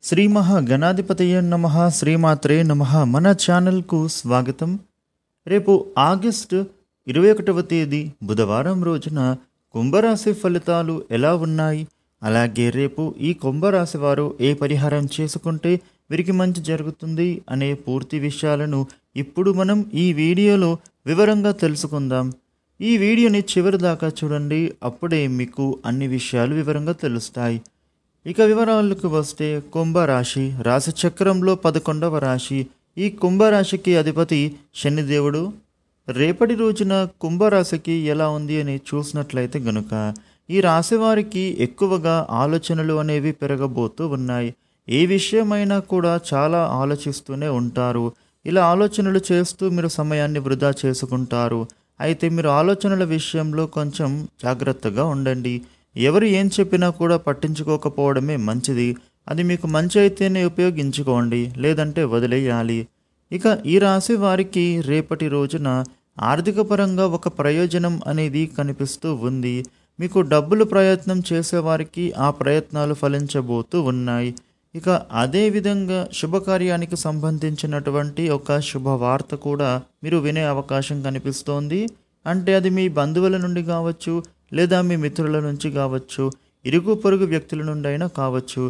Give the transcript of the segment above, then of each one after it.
శ్రీ మహాగణాధిపతయే నమః శ్రీమాత్రే నమః. మన ఛానల్కు స్వాగతం. రేపు ఆగస్టు 21వ తేదీ బుధవారం రోజున కుంభరాశి ఫలితాలు ఎలా ఉన్నాయి, అలాగే రేపు ఈ కుంభరాశి వారు ఏ పరిహారం చేసుకుంటే వీరికి మంచి జరుగుతుంది అనే పూర్తి విషయాలను ఇప్పుడు మనం ఈ వీడియోలో వివరంగా తెలుసుకుందాం. ఈ వీడియోని చివరి దాకా చూడండి, అప్పుడే మీకు అన్ని విషయాలు వివరంగా తెలుస్తాయి. ఇక వివరాలకు వస్తే కుంభరాశి రాశి చక్రంలో 11వ రాశి. ఈ కుంభరాశికి అధిపతి శనిదేవుడు. రేపటి రోజున కుంభరాశికి ఎలా ఉంది అని చూసినట్లయితే గనుక ఈ రాశి వారికి ఎక్కువగా ఆలోచనలు అనేవి పెరగబోతూ ఉన్నాయి. ఏ విషయమైనా కూడా చాలా ఆలోచిస్తూనే ఉంటారు. ఇలా ఆలోచనలు చేస్తూ మీరు సమయాన్ని వృధా చేసుకుంటారు. అయితే మీరు ఆలోచనల విషయంలో కొంచెం జాగ్రత్తగా ఉండండి. ఎవరు ఏం చెప్పినా కూడా పట్టించుకోకపోవడమే మంచిది. అది మీకు మంచి అయితేనే ఉపయోగించుకోండి, లేదంటే వదిలేయాలి. ఇక ఈ రాశి వారికి రేపటి రోజున ఆర్థిక పరంగా ఒక ప్రయోజనం అనేది కనిపిస్తూ ఉంది. మీకు డబ్బులు ప్రయత్నం చేసేవారికి ఆ ప్రయత్నాలు ఫలించబోతూ ఉన్నాయి. ఇక అదేవిధంగా శుభకార్యానికి సంబంధించినటువంటి ఒక శుభవార్త కూడా మీరు వినే అవకాశం కనిపిస్తోంది. అంటే అది మీ బంధువుల నుండి కావచ్చు, లేదా మీ మిత్రుల నుంచి కావచ్చు, ఇరుగు పొరుగు వ్యక్తుల నుండి అయినా కావచ్చు.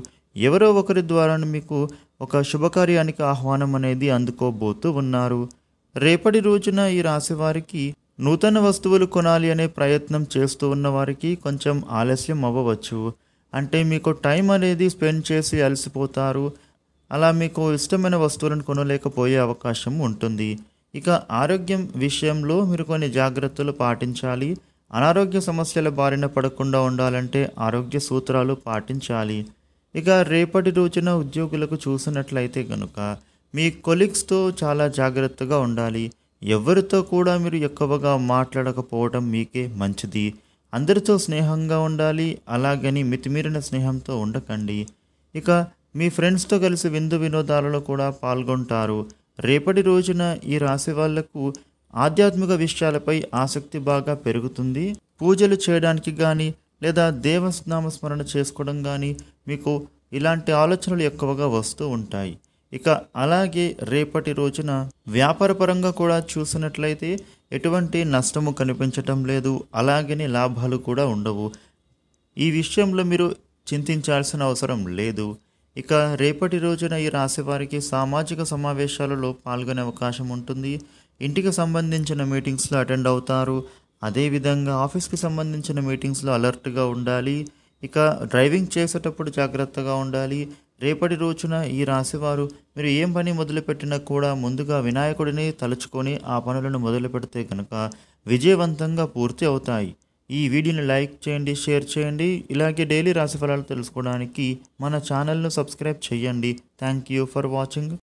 ఎవరో ఒకరి ద్వారా మీకు ఒక శుభకార్యానికి ఆహ్వానం అనేది అందుకోబోతూ ఉన్నారు. రేపటి రోజున ఈ రాశి వారికి నూతన వస్తువులు కొనాలి అనే ప్రయత్నం చేస్తూ ఉన్న వారికి కొంచెం ఆలస్యం అవ్వవచ్చు. అంటే మీకు టైం అనేది స్పెండ్ చేసి అలసిపోతారు. అలా మీకు ఇష్టమైన వస్తువులను కొనలేకపోయే అవకాశం ఉంటుంది. ఇక ఆరోగ్యం విషయంలో మీరు కొన్ని జాగ్రత్తలు పాటించాలి. అనారోగ్య సమస్యల బారిన పడకుండా ఉండాలంటే ఆరోగ్య సూత్రాలు పాటించాలి. ఇక రేపటి రోజున ఉద్యోగులకు చూసినట్లయితే కనుక మీ కొలీగ్స్తో చాలా జాగ్రత్తగా ఉండాలి. ఎవరితో కూడా మీరు ఎక్కువగా మాట్లాడకపోవడం మీకే మంచిది. అందరితో స్నేహంగా ఉండాలి. అలాగని మితిమీరిన స్నేహంతో ఉండకండి. ఇక మీ ఫ్రెండ్స్తో కలిసి విందు వినోదాలలో కూడా పాల్గొంటారు. రేపటి రోజున ఈ రాశి వాళ్లకు ఆధ్యాత్మిక విషయాలపై ఆసక్తి బాగా పెరుగుతుంది. పూజలు చేయడానికి కానీ, లేదా దేవనామస్మరణ చేసుకోవడం కానీ మీకు ఇలాంటి ఆలోచనలు ఎక్కువగా వస్తూ ఉంటాయి. ఇక అలాగే రేపటి రోజున వ్యాపారపరంగా కూడా చూసినట్లయితే ఎటువంటి నష్టము కనిపించటం లేదు. అలాగని లాభాలు కూడా ఉండవు. ఈ విషయంలో మీరు చింతించాల్సిన అవసరం లేదు. ఇక రేపటి రోజున ఈ రాశి వారికి సామాజిక సమావేశాలలో పాల్గొనే అవకాశం ఉంటుంది. ఇంటికి సంబంధించిన మీటింగ్స్లో అటెండ్ అవుతారు. అదేవిధంగా ఆఫీస్కి సంబంధించిన మీటింగ్స్లో అలర్ట్గా ఉండాలి. ఇక డ్రైవింగ్ చేసేటప్పుడు జాగ్రత్తగా ఉండాలి. రేపటి రోజున ఈ రాశివారు మీరు ఏం పని మొదలుపెట్టినా కూడా ముందుగా వినాయకుడిని తలుచుకొని ఆ పనులను మొదలు పెడితే కనుక విజయవంతంగా పూర్తి అవుతాయి. ఈ వీడియోని లైక్ చేయండి, షేర్ చేయండి. ఇలాగే డైలీ రాశి ఫలాలు తెలుసుకోవడానికి మన ఛానల్ను సబ్స్క్రైబ్ చేయండి. Thank you for watching.